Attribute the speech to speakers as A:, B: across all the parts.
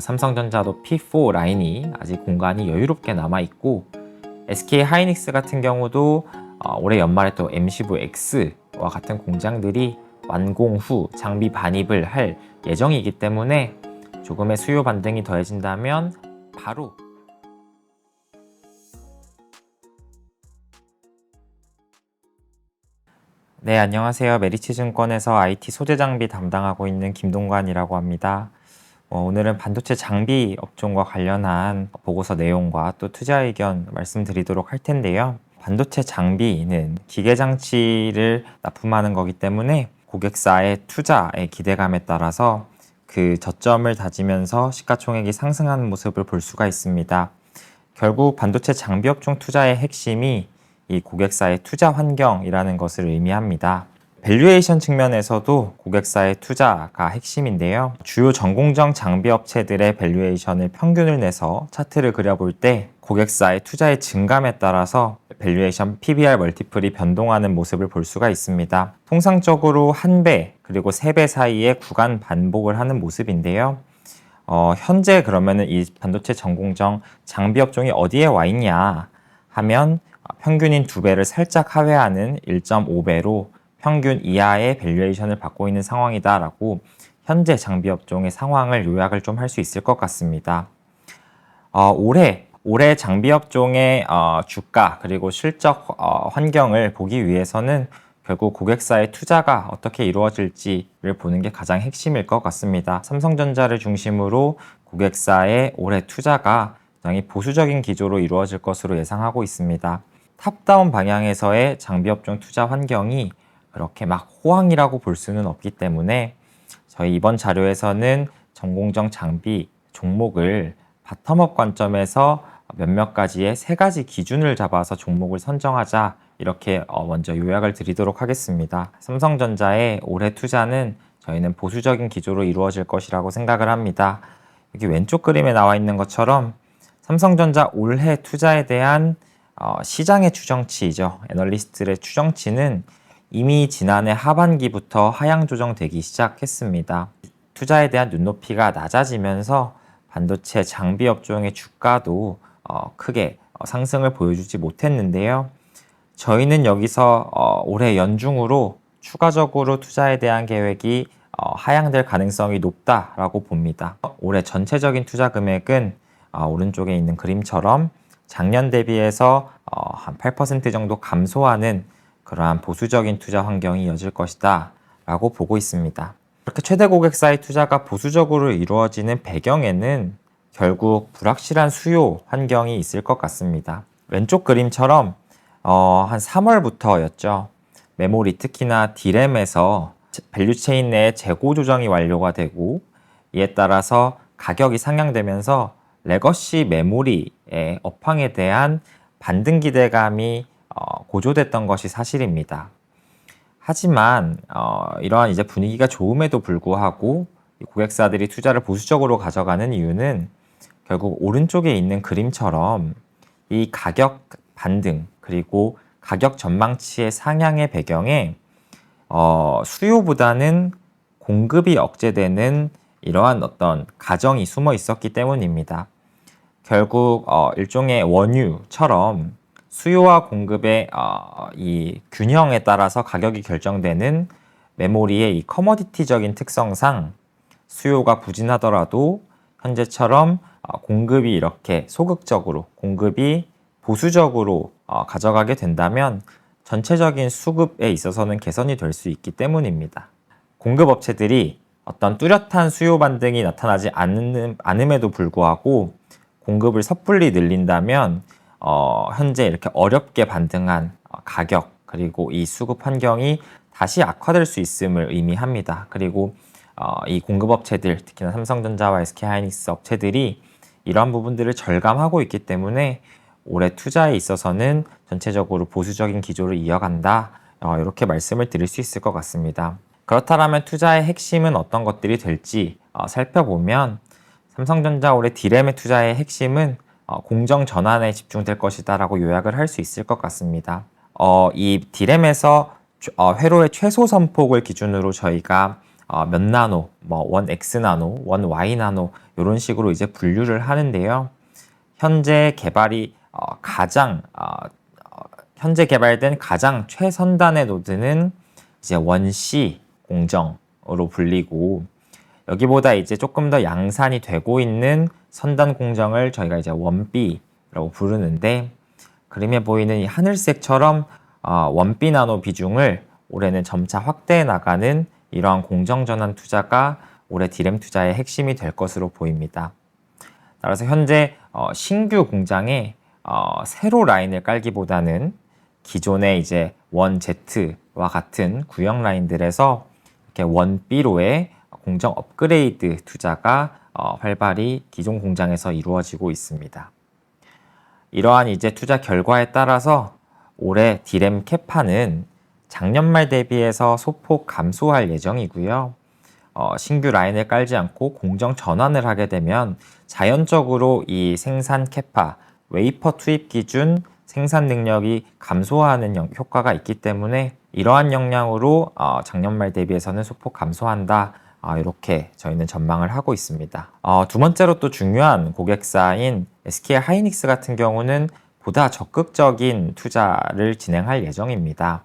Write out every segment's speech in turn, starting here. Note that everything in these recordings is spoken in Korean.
A: 삼성전자도 P4 라인이 아직 공간이 여유롭게 남아있고, SK 하이닉스 같은 경우도 올해 연말에 또 M15X와 같은 공장들이 완공 후 장비 반입을 할 예정이기 때문에 조금의 수요 반등이 더해진다면 바로 네, 안녕하세요. 메리츠증권에서 IT 소재 장비 담당하고 있는 김동관이라고 합니다. 오늘은 반도체 장비 업종과 관련한 보고서 내용과 또 투자 의견 말씀드리도록 할 텐데요. 반도체 장비는 기계 장치를 납품하는 거기 때문에 고객사의 투자의 기대감에 따라서 그 저점을 다지면서 시가총액이 상승하는 모습을 볼 수가 있습니다. 결국 반도체 장비 업종 투자의 핵심이 이 고객사의 투자 환경이라는 것을 의미합니다. 밸류에이션 측면에서도 고객사의 투자가 핵심인데요. 주요 전공정 장비 업체들의 밸류에이션을 평균을 내서 차트를 그려볼 때 고객사의 투자의 증감에 따라서 밸류에이션 PBR 멀티플이 변동하는 모습을 볼 수가 있습니다. 통상적으로 1배 그리고 3배 사이에 구간 반복을 하는 모습인데요. 현재 그러면은 이 반도체 전공정 장비 업종이 어디에 와 있냐 하면 평균인 2배를 살짝 하회하는 1.5배로 평균 이하의 밸류에이션을 받고 있는 상황이다라고 현재 장비 업종의 상황을 요약을 좀 할 수 있을 것 같습니다. 올해 장비 업종의 주가 그리고 실적 환경을 보기 위해서는 결국 고객사의 투자가 어떻게 이루어질지를 보는 게 가장 핵심일 것 같습니다. 삼성전자를 중심으로 고객사의 올해 투자가 굉장히 보수적인 기조로 이루어질 것으로 예상하고 있습니다. 탑다운 방향에서의 장비업종 투자 환경이 그렇게 막 호황이라고 볼 수는 없기 때문에 저희 이번 자료에서는 전공정 장비 종목을 바텀업 관점에서 몇몇 가지의 3가지 기준을 잡아서 종목을 선정하자 이렇게 먼저 요약을 드리도록 하겠습니다. 삼성전자의 올해 투자는 저희는 보수적인 기조로 이루어질 것이라고 생각을 합니다. 여기 왼쪽 그림에 나와 있는 것처럼 삼성전자 올해 투자에 대한 시장의 추정치이죠. 애널리스트의 추정치는 이미 지난해 하반기부터 하향 조정되기 시작했습니다. 투자에 대한 눈높이가 낮아지면서 반도체 장비 업종의 주가도 크게 상승을 보여주지 못했는데요. 저희는 여기서 올해 연중으로 추가적으로 투자에 대한 계획이 하향될 가능성이 높다라고 봅니다. 올해 전체적인 투자 금액은 오른쪽에 있는 그림처럼 작년 대비해서 한 8% 정도 감소하는 그러한 보수적인 투자 환경이 이어질 것이다 라고 보고 있습니다. 이렇게 최대 고객사의 투자가 보수적으로 이루어지는 배경에는 결국 불확실한 수요 환경이 있을 것 같습니다. 왼쪽 그림처럼 한 3월부터였죠. 메모리 특히나 D램에서 밸류체인 내에 재고 조정이 완료가 되고 이에 따라서 가격이 상향되면서 레거시 메모리의 업황에 대한 반등 기대감이 고조됐던 것이 사실입니다. 하지만 이러한 이제 분위기가 좋음에도 불구하고 고객사들이 투자를 보수적으로 가져가는 이유는 결국 오른쪽에 있는 그림처럼 이 가격 반등 그리고 가격 전망치의 상향의 배경에 수요보다는 공급이 억제되는 이러한 어떤 가정이 숨어 있었기 때문입니다. 결국 일종의 원유처럼 수요와 공급의 이 균형에 따라서 가격이 결정되는 메모리의 이 커머디티적인 특성상 수요가 부진하더라도 현재처럼 공급이 이렇게 소극적으로 공급이 보수적으로 가져가게 된다면 전체적인 수급에 있어서는 개선이 될 수 있기 때문입니다. 공급업체들이 어떤 뚜렷한 수요 반등이 나타나지 않음에도 불구하고 공급을 섣불리 늘린다면 현재 이렇게 어렵게 반등한 가격 그리고 이 수급 환경이 다시 악화될 수 있음을 의미합니다. 그리고 이 공급업체들 특히나 삼성전자와 SK하이닉스 업체들이 이러한 부분들을 절감하고 있기 때문에 올해 투자에 있어서는 전체적으로 보수적인 기조를 이어간다 이렇게 말씀을 드릴 수 있을 것 같습니다. 그렇다면 투자의 핵심은 어떤 것들이 될지 살펴보면 삼성전자 올해 D램의 투자의 핵심은 공정 전환에 집중될 것이다 라고 요약을 할 수 있을 것 같습니다. 이 D램에서 회로의 최소 선폭을 기준으로 저희가 몇 나노, 뭐 1X 나노, 1Y 나노 이런 식으로 이제 분류를 하는데요. 현재 개발이 현재 개발된 가장 최선단의 노드는 이제 1C 공정으로 불리고, 여기보다 이제 조금 더 양산이 되고 있는 선단 공정을 저희가 이제 1B라고 부르는데, 그림에 보이는 이 하늘색처럼 1B 나노 비중을 올해는 점차 확대해 나가는 이러한 공정전환 투자가 올해 디램 투자의 핵심이 될 것으로 보입니다. 따라서 현재 신규 공장에 새로 라인을 깔기보다는 기존의 이제 1Z와 같은 구형 라인들에서 이렇게 1B로의 공정 업그레이드 투자가 활발히 기존 공장에서 이루어지고 있습니다. 이러한 이제 투자 결과에 따라서 올해 디램 캐파는 작년 말 대비해서 소폭 감소할 예정이고요. 신규 라인을 깔지 않고 공정 전환을 하게 되면 자연적으로 이 생산 캐파, 웨이퍼 투입 기준 생산 능력이 감소하는 효과가 있기 때문에 이러한 역량으로 작년 말 대비해서는 소폭 감소한다. 이렇게 저희는 전망을 하고 있습니다. 두 번째로 또 중요한 고객사인 SK 하이닉스 같은 경우는 보다 적극적인 투자를 진행할 예정입니다.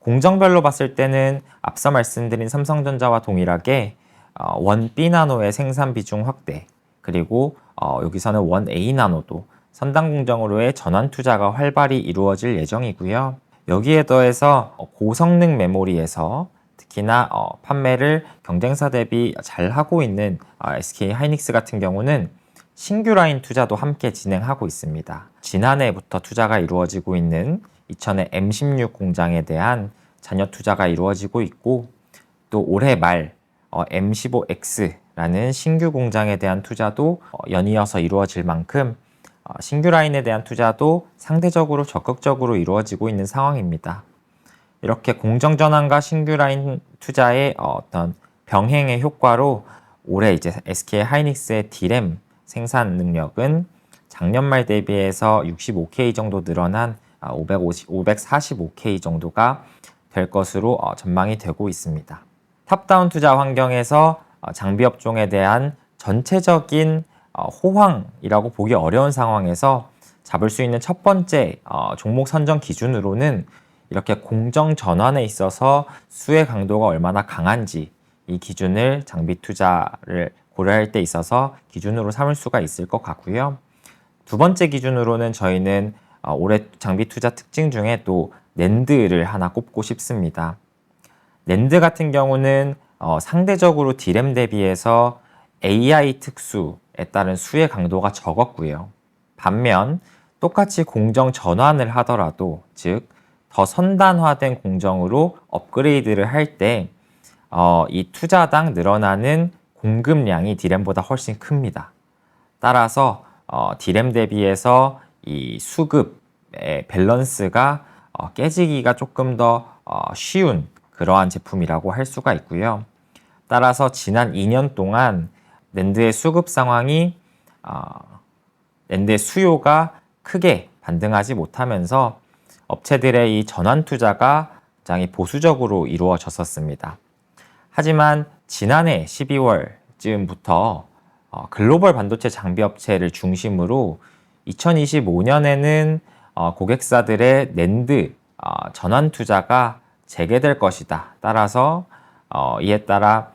A: 공정별로 봤을 때는 앞서 말씀드린 삼성전자와 동일하게 1B 나노의 생산 비중 확대, 그리고 여기서는 1A 나노도 선단 공정으로의 전환 투자가 활발히 이루어질 예정이고요. 여기에 더해서 고성능 메모리에서 특히나 판매를 경쟁사 대비 잘 하고 있는 SK 하이닉스 같은 경우는 신규 라인 투자도 함께 진행하고 있습니다. 지난해부터 투자가 이루어지고 있는 이천의 M16 공장에 대한 잔여 투자가 이루어지고 있고, 또 올해 말 M15X라는 신규 공장에 대한 투자도 연이어서 이루어질 만큼 신규 라인에 대한 투자도 상대적으로 적극적으로 이루어지고 있는 상황입니다. 이렇게 공정 전환과 신규 라인 투자의 어떤 병행의 효과로 올해 이제 SK 하이닉스의 디램 생산 능력은 작년 말 대비해서 65K 정도 늘어난 545K 정도가 될 것으로 전망이 되고 있습니다. 탑다운 투자 환경에서 장비 업종에 대한 전체적인 호황이라고 보기 어려운 상황에서 잡을 수 있는 첫 번째 종목 선정 기준으로는 이렇게 공정 전환에 있어서 수혜 강도가 얼마나 강한지, 이 기준을 장비 투자를 고려할 때 있어서 기준으로 삼을 수가 있을 것 같고요. 두 번째 기준으로는 저희는 올해 장비 투자 특징 중에 또 낸드를 하나 꼽고 싶습니다. 낸드 같은 경우는 상대적으로 디램 대비해서 AI 특수에 따른 수혜 강도가 적었고요. 반면 똑같이 공정 전환을 하더라도, 즉 더 선단화된 공정으로 업그레이드를 할 때 이 투자당 늘어나는 공급량이 디램보다 훨씬 큽니다. 따라서 디램 대비해서 이 수급의 밸런스가 깨지기가 조금 더 쉬운 그러한 제품이라고 할 수가 있고요. 따라서 지난 2년 동안 낸드의 수급 상황이 낸드의 수요가 크게 반등하지 못하면서 업체들의 이 전환 투자가 굉장히 보수적으로 이루어졌었습니다. 하지만 지난해 12월쯤부터 글로벌 반도체 장비 업체를 중심으로 2025년에는 고객사들의 낸드 전환 투자가 재개될 것이다. 따라서 이에 따라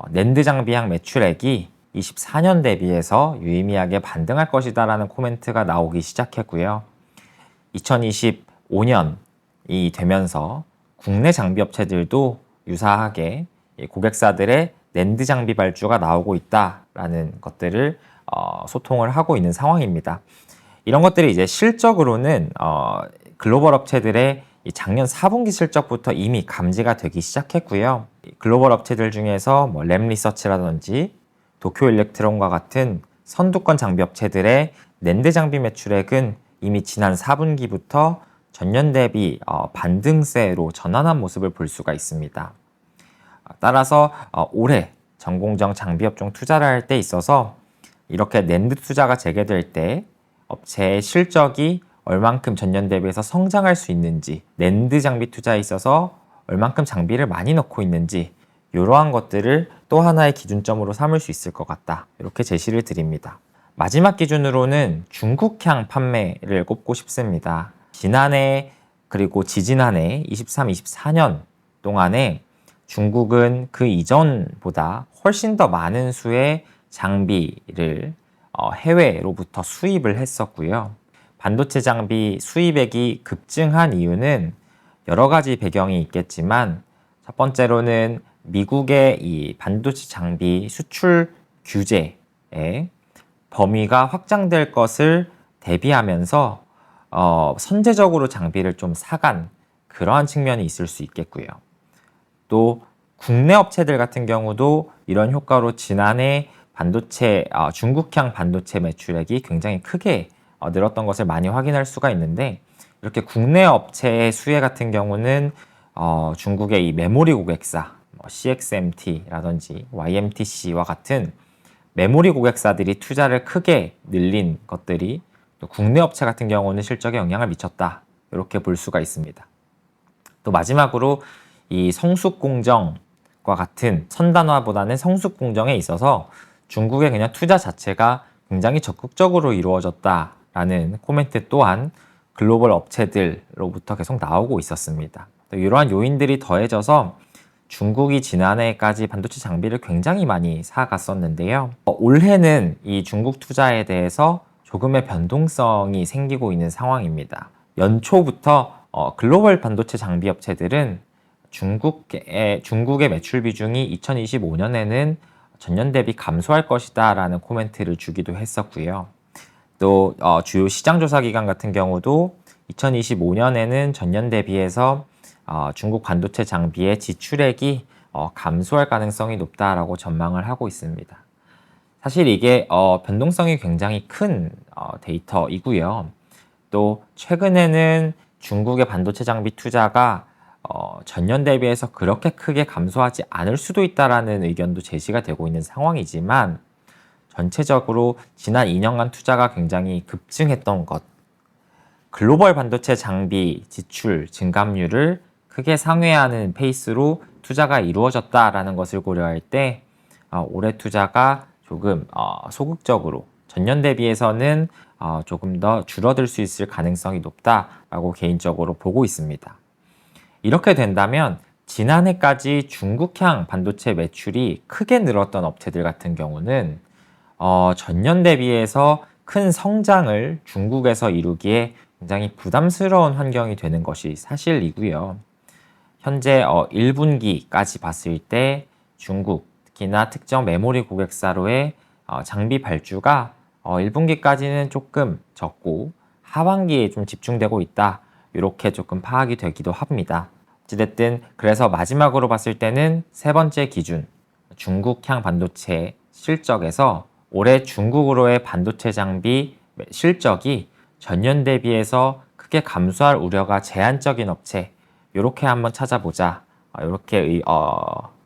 A: 낸드 장비향 매출액이 24년 대비해서 유의미하게 반등할 것이다 라는 코멘트가 나오기 시작했고요. 2025년이 되면서 국내 장비 업체들도 유사하게 고객사들의 낸드 장비 발주가 나오고 있다라는 것들을 소통을 하고 있는 상황입니다. 이런 것들이 이제 실적으로는 글로벌 업체들의 작년 4분기 실적부터 이미 감지가 되기 시작했고요. 글로벌 업체들 중에서 뭐 램리서치라든지 도쿄일렉트론과 같은 선두권 장비 업체들의 낸드 장비 매출액은 이미 지난 4분기부터 전년 대비 반등세로 전환한 모습을 볼 수가 있습니다. 따라서 올해 전공정 장비업종 투자를 할 때 있어서 이렇게 낸드 투자가 재개될 때 업체의 실적이 얼만큼 전년 대비해서 성장할 수 있는지, 낸드 장비 투자에 있어서 얼만큼 장비를 많이 넣고 있는지, 이러한 것들을 또 하나의 기준점으로 삼을 수 있을 것 같다. 이렇게 제시를 드립니다. 마지막 기준으로는 중국향 판매를 꼽고 싶습니다. 지난해 그리고 지지난해 23, 24년 동안에 중국은 그 이전보다 훨씬 더 많은 수의 장비를 해외로부터 수입을 했었고요. 반도체 장비 수입액이 급증한 이유는 여러 가지 배경이 있겠지만 첫 번째로는 미국의 이 반도체 장비 수출 규제의 범위가 확장될 것을 대비하면서 선제적으로 장비를 좀 사간 그러한 측면이 있을 수 있겠고요. 또 국내 업체들 같은 경우도 이런 효과로 지난해 중국향 반도체 매출액이 굉장히 크게 늘었던 것을 많이 확인할 수가 있는데, 이렇게 국내 업체의 수혜 같은 경우는 중국의 이 메모리 고객사 CXMT라든지 YMTC와 같은 메모리 고객사들이 투자를 크게 늘린 것들이 또 국내 업체 같은 경우는 실적에 영향을 미쳤다, 이렇게 볼 수가 있습니다. 또 마지막으로 이 성숙공정과 같은 선단화보다는 성숙공정에 있어서 중국의 그냥 투자 자체가 굉장히 적극적으로 이루어졌다라는 코멘트 또한 글로벌 업체들로부터 계속 나오고 있었습니다. 이러한 요인들이 더해져서 중국이 지난해까지 반도체 장비를 굉장히 많이 사갔었는데요. 올해는 이 중국 투자에 대해서 조금의 변동성이 생기고 있는 상황입니다. 연초부터 글로벌 반도체 장비 업체들은 중국의 매출 비중이 2025년에는 전년 대비 감소할 것이다 라는 코멘트를 주기도 했었고요. 또 주요 시장 조사 기관 같은 경우도 2025년에는 전년 대비해서 중국 반도체 장비의 지출액이 감소할 가능성이 높다라고 전망을 하고 있습니다. 사실 이게 변동성이 굉장히 큰 데이터이고요. 또 최근에는 중국의 반도체 장비 투자가 전년 대비해서 그렇게 크게 감소하지 않을 수도 있다라는 의견도 제시가 되고 있는 상황이지만, 전체적으로 지난 2년간 투자가 굉장히 급증했던 것, 글로벌 반도체 장비 지출 증감률을 크게 상회하는 페이스로 투자가 이루어졌다라는 것을 고려할 때 올해 투자가 조금 소극적으로 전년 대비해서는 조금 더 줄어들 수 있을 가능성이 높다라고 개인적으로 보고 있습니다. 이렇게 된다면 지난해까지 중국향 반도체 매출이 크게 늘었던 업체들 같은 경우는 전년 대비해서 큰 성장을 중국에서 이루기에 굉장히 부담스러운 환경이 되는 것이 사실이고요. 현재 1분기까지 봤을 때 중국, 특히나 특정 메모리 고객사로의 장비 발주가 1분기까지는 조금 적고 하반기에 좀 집중되고 있다, 이렇게 조금 파악이 되기도 합니다. 어찌됐든 그래서 마지막으로 봤을 때는 세 번째 기준, 중국향 반도체 실적에서 올해 중국으로의 반도체 장비 실적이 전년 대비해서 크게 감소할 우려가 제한적인 업체, 이렇게 한번 찾아보자, 이렇게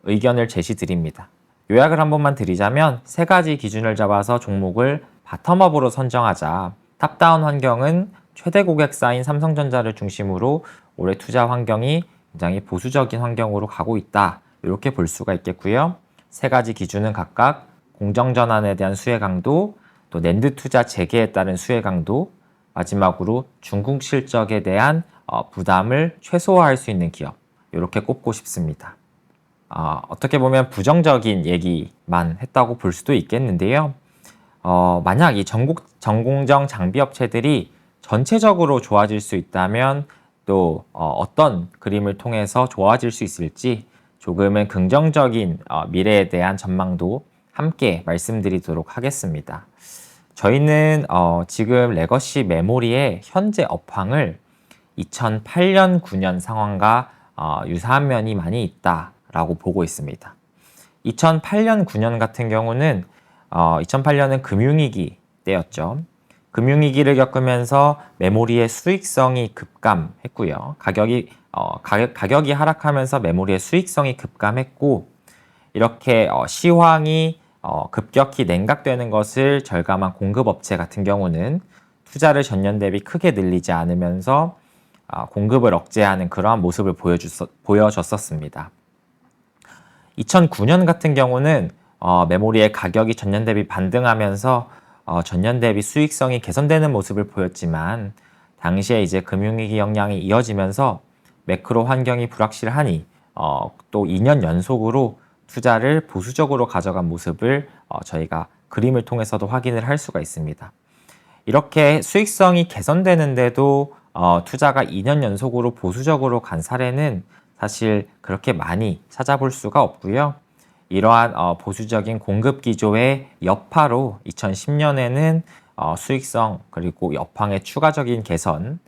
A: 의견을 제시 드립니다. 요약을 한 번만 드리자면 세 가지 기준을 잡아서 종목을 바텀업으로 선정하자. 탑다운 환경은 최대 고객사인 삼성전자를 중심으로 올해 투자 환경이 굉장히 보수적인 환경으로 가고 있다, 이렇게 볼 수가 있겠고요. 세 가지 기준은 각각 공정전환에 대한 수혜 강도, 또 낸드 투자 재개에 따른 수혜 강도, 마지막으로 중국 실적에 대한 부담을 최소화할 수 있는 기업, 이렇게 꼽고 싶습니다. 어떻게 보면 부정적인 얘기만 했다고 볼 수도 있겠는데요. 만약 이 전공정 장비 업체들이 전체적으로 좋아질 수 있다면 또 어떤 그림을 통해서 좋아질 수 있을지 조금은 긍정적인 미래에 대한 전망도 함께 말씀드리도록 하겠습니다. 저희는 지금 레거시 메모리의 현재 업황을 2008년, 9년 상황과 유사한 면이 많이 있다라고 보고 있습니다. 2008년, 9년 같은 경우는 2008년은 금융위기 때였죠. 금융위기를 겪으면서 메모리의 수익성이 급감했고요. 가격이 하락하면서 메모리의 수익성이 급감했고, 이렇게 시황이 급격히 냉각되는 것을 절감한 공급업체 같은 경우는 투자를 전년 대비 크게 늘리지 않으면서 공급을 억제하는 그러한 모습을 보여줬었습니다. 2009년 같은 경우는 메모리의 가격이 전년 대비 반등하면서 전년 대비 수익성이 개선되는 모습을 보였지만 당시에 이제 금융위기 영향이 이어지면서 매크로 환경이 불확실하니 또 2년 연속으로 투자를 보수적으로 가져간 모습을 저희가 그림을 통해서도 확인을 할 수가 있습니다. 이렇게 수익성이 개선되는데도 투자가 2년 연속으로 보수적으로 간 사례는 사실 그렇게 많이 찾아볼 수가 없고요. 이러한 보수적인 공급 기조의 여파로 2010년에는 수익성 그리고 업황의 추가적인 개선,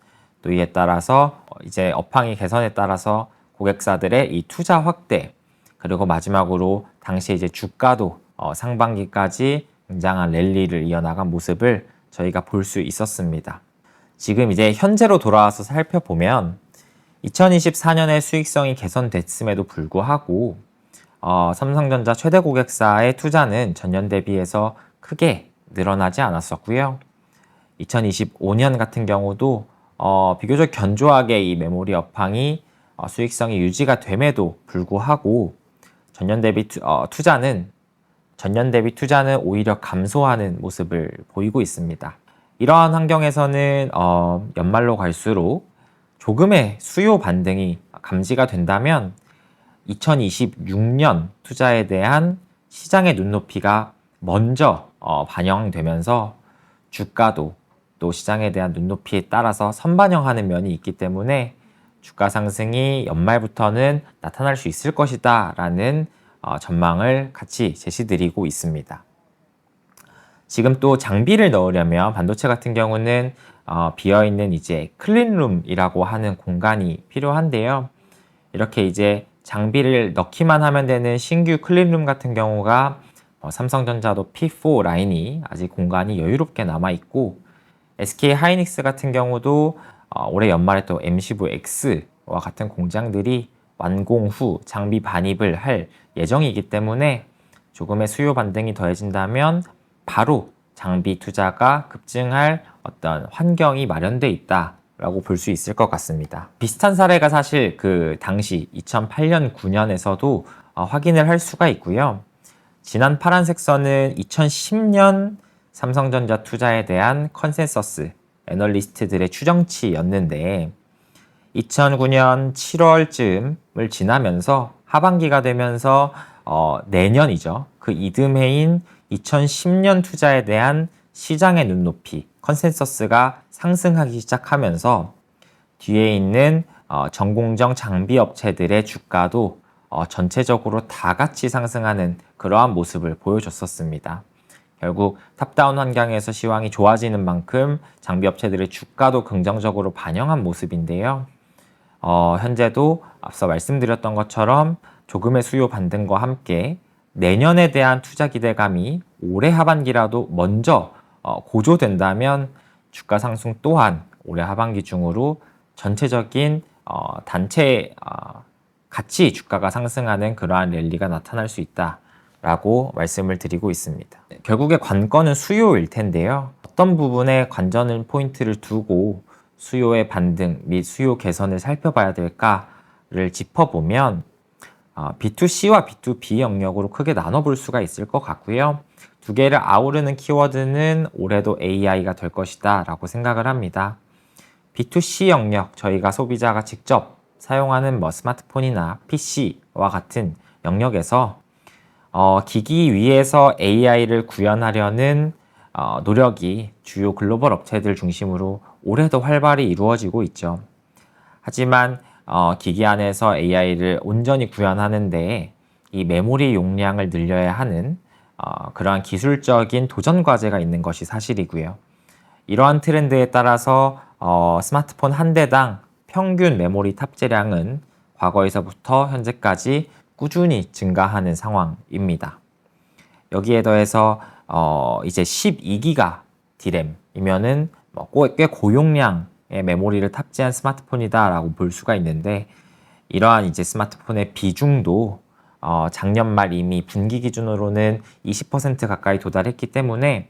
A: 또 이에 따라서 이제 업황의 개선에 따라서 고객사들의 이 투자 확대, 그리고 마지막으로 당시 이제 주가도 상반기까지 굉장한 랠리를 이어나간 모습을 저희가 볼 수 있었습니다. 지금 이제 현재로 돌아와서 살펴보면 2024년에 수익성이 개선됐음에도 불구하고 삼성전자 최대 고객사의 투자는 전년 대비해서 크게 늘어나지 않았었고요. 2025년 같은 경우도 비교적 견조하게 이 메모리 업황이 수익성이 유지가 됨에도 불구하고 전년 대비 투자는 오히려 감소하는 모습을 보이고 있습니다. 이러한 환경에서는 연말로 갈수록 조금의 수요 반등이 감지가 된다면 2026년 투자에 대한 시장의 눈높이가 먼저 반영되면서 주가도 또 시장에 대한 눈높이에 따라서 선반영하는 면이 있기 때문에 주가 상승이 연말부터는 나타날 수 있을 것이다 라는 전망을 같이 제시드리고 있습니다. 지금 또 장비를 넣으려면 반도체 같은 경우는 비어있는 이제 클린룸이라고 하는 공간이 필요한데요. 이렇게 이제 장비를 넣기만 하면 되는 신규 클린룸 같은 경우가 삼성전자도 P4 라인이 아직 공간이 여유롭게 남아있고 SK 하이닉스 같은 경우도 올해 연말에 또 M15X와 같은 공장들이 완공 후 장비 반입을 할 예정이기 때문에 조금의 수요 반등이 더해진다면 바로 장비 투자가 급증할 어떤 환경이 마련돼 있다라고 볼 수 있을 것 같습니다. 비슷한 사례가 사실 그 당시 2008년, 9년에서도 확인을 할 수가 있고요. 지난 파란색 선은 2010년 삼성전자 투자에 대한 컨센서스, 애널리스트들의 추정치였는데 2009년 7월쯤을 지나면서 하반기가 되면서 내년이죠. 그 이듬해인 2010년 투자에 대한 시장의 눈높이, 컨센서스가 상승하기 시작하면서 뒤에 있는 전공정 장비 업체들의 주가도 전체적으로 다 같이 상승하는 그러한 모습을 보여줬었습니다. 결국 탑다운 환경에서 시황이 좋아지는 만큼 장비 업체들의 주가도 긍정적으로 반영한 모습인데요. 현재도 앞서 말씀드렸던 것처럼 조금의 수요 반등과 함께 내년에 대한 투자 기대감이 올해 하반기라도 먼저 고조된다면 주가 상승 또한 올해 하반기 중으로 전체적인 단체 같이 주가가 상승하는 그러한 랠리가 나타날 수 있다라고 말씀을 드리고 있습니다. 결국에 관건은 수요일 텐데요. 어떤 부분에 관전 포인트를 두고 수요의 반등 및 수요 개선을 살펴봐야 될까를 짚어보면 B2C와 B2B 영역으로 크게 나눠볼 수가 있을 것 같고요. 두 개를 아우르는 키워드는 올해도 AI가 될 것이다 라고 생각을 합니다. B2C 영역, 저희가 소비자가 직접 사용하는 스마트폰이나 PC와 같은 영역에서 기기 위에서 AI를 구현하려는 노력이 주요 글로벌 업체들 중심으로 올해도 활발히 이루어지고 있죠. 하지만 기기 안에서 AI를 온전히 구현하는데 이 메모리 용량을 늘려야 하는 그러한 기술적인 도전 과제가 있는 것이 사실이고요. 이러한 트렌드에 따라서 스마트폰 한 대당 평균 메모리 탑재량은 과거에서부터 현재까지 꾸준히 증가하는 상황입니다. 여기에 더해서 이제 12기가 D램이면은 꽤 고용량의 메모리를 탑재한 스마트폰이다라고 볼 수가 있는데 이러한 이제 스마트폰의 비중도 작년 말 이미 분기 기준으로는 20% 가까이 도달했기 때문에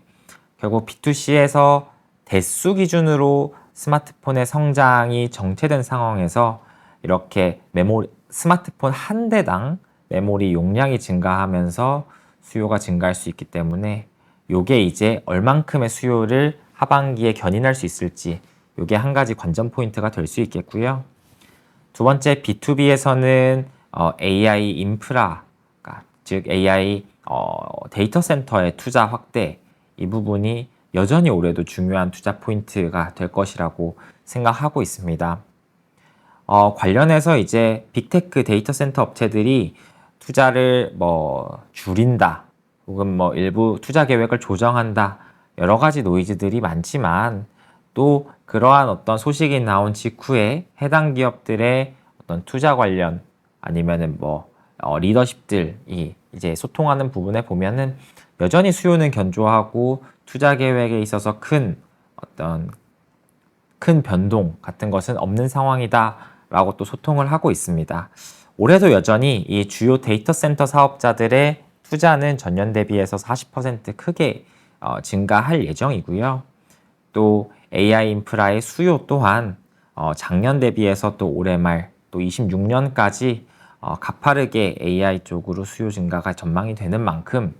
A: 결국 B2C에서 대수 기준으로 스마트폰의 성장이 정체된 상황에서 이렇게 스마트폰 한 대당 메모리 용량이 증가하면서 수요가 증가할 수 있기 때문에 요게 이제 얼만큼의 수요를 하반기에 견인할 수 있을지 요게 한 가지 관전 포인트가 될 수 있겠고요. 두 번째 B2B에서는 AI 인프라, 즉 AI 데이터 센터의 투자 확대 이 부분이 여전히 올해도 중요한 투자 포인트가 될 것이라고 생각하고 있습니다. 관련해서 이제 빅테크 데이터 센터 업체들이 투자를 줄인다 혹은 일부 투자 계획을 조정한다 여러 가지 노이즈들이 많지만 또 그러한 어떤 소식이 나온 직후에 해당 기업들의 어떤 투자 관련 아니면은 리더십들이 이제 소통하는 부분에 보면은 여전히 수요는 견조하고 투자 계획에 있어서 큰 변동 같은 것은 없는 상황이다라고 또 소통을 하고 있습니다. 올해도 여전히 이 주요 데이터 센터 사업자들의 투자는 전년 대비해서 40% 크게 증가할 예정이고요. 또 AI 인프라의 수요 또한 작년 대비해서 또 올해 말 또 26년까지 가파르게 AI 쪽으로 수요 증가가 전망이 되는 만큼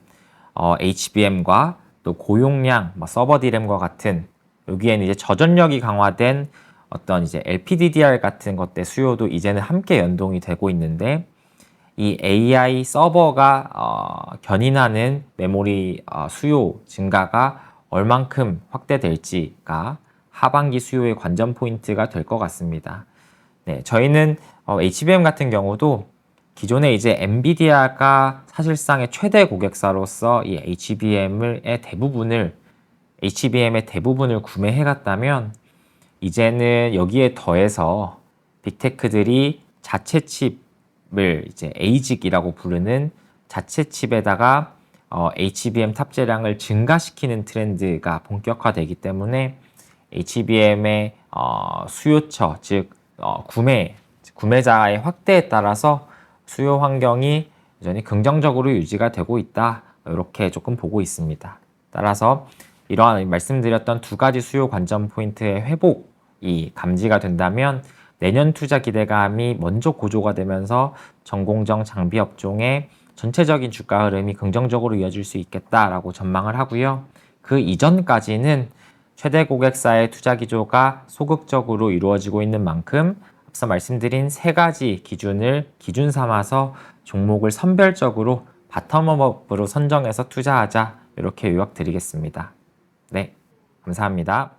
A: HBM과 또 고용량 서버 D램과 같은 여기에는 이제 저전력이 강화된 어떤 이제 LPDDR 같은 것들 수요도 이제는 함께 연동이 되고 있는데 이 AI 서버가 견인하는 메모리 수요 증가가 얼만큼 확대될지가 하반기 수요의 관전 포인트가 될 것 같습니다. 네, 저희는 HBM 같은 경우도 기존에 이제 엔비디아가 사실상의 최대 고객사로서 이 HBM의 대부분을 구매해 갔다면 이제는 여기에 더해서 빅테크들이 자체 칩을 이제 ASIC이라고 부르는 자체 칩에다가 HBM 탑재량을 증가시키는 트렌드가 본격화되기 때문에 HBM의 수요처, 즉 구매자의 확대에 따라서 수요 환경이 여전히 긍정적으로 유지가 되고 있다. 이렇게 조금 보고 있습니다. 따라서 이러한 말씀드렸던 두 가지 수요 관전 포인트의 회복이 감지가 된다면 내년 투자 기대감이 먼저 고조가 되면서 전공정 장비 업종의 전체적인 주가 흐름이 긍정적으로 이어질 수 있겠다라고 전망을 하고요. 그 이전까지는 최대 고객사의 투자 기조가 소극적으로 이루어지고 있는 만큼 앞서 말씀드린 세 가지 기준을 기준 삼아서 종목을 선별적으로 바텀업으로 선정해서 투자하자 이렇게 요약 드리겠습니다. 네, 감사합니다.